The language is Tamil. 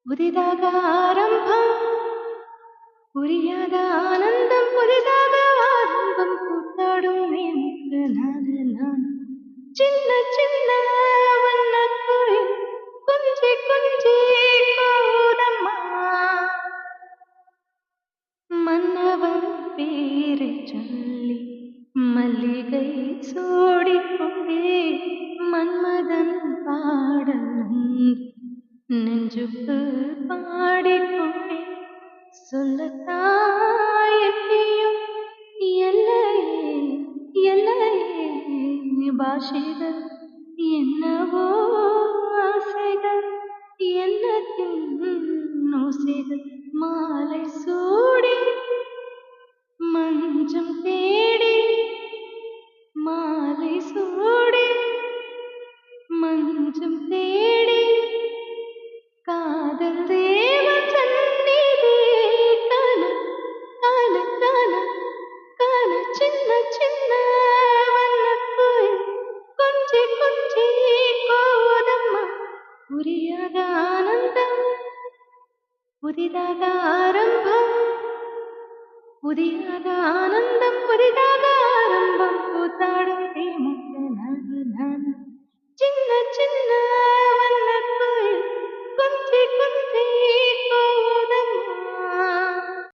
புதிதாக ஆரம்பம் புரியாத ஆனந்தம் புதிதாக ஆரம்பம் கூத்தாடும் நேமுக்கு நான் சின்ன சின்ன வண்ணக்குயில் கொஞ்சி கொஞ்சி போதம்மா மன்னவன் பேரை சொல்லி மல்லிகை சூடிக்கொண்டே மன்மதன் பாடலும் நெஞ்சுக்கு பாடிக்கொண்டே சொல்லத்தாய் எட்டியும் எல்லையே எல்லையே பாஷைகள் என்னவோ ஆசைகள் எண்ணத்தின் ஓசைகள் மாலை சூடி மஞ்சம் தேடி மாலை சூடி மஞ்சம் தேடி காதல் தேவன் சந்நிதி காண காண காண காண சின்ன சின்ன வண்ணக்குயில் கொஞ்சி கொஞ்சி கோதம்மா புரியாத ஆனந்தம் புதிதாக ஆரம்பம் புதியாக ஆனந்தம் புதிதாக ஆரம்பம் கூத்தாடும் தேமுக்கு நான் சின்ன சின்ன